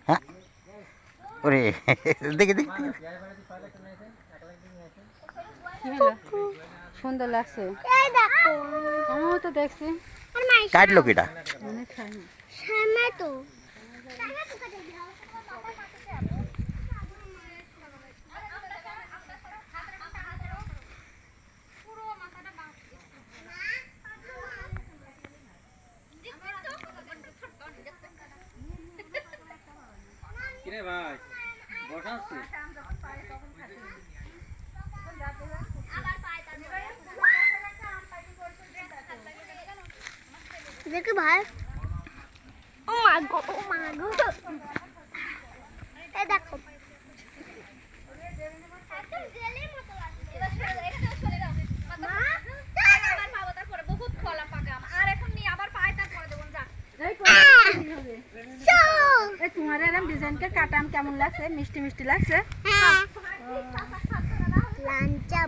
হ্যাঁ ওরে দেখি দেখি সুন্দর লাগছে আমিও তো দেখছি কাটলো কিটা কিরে ভাই বসাচ্ছি দেখো ভাই ও মা গো এই দেখো তোমার এরকম ডিজাইনটা কাটাম কেমন লাগছে মিষ্টি মিষ্টি লাগছে লাঞ্চা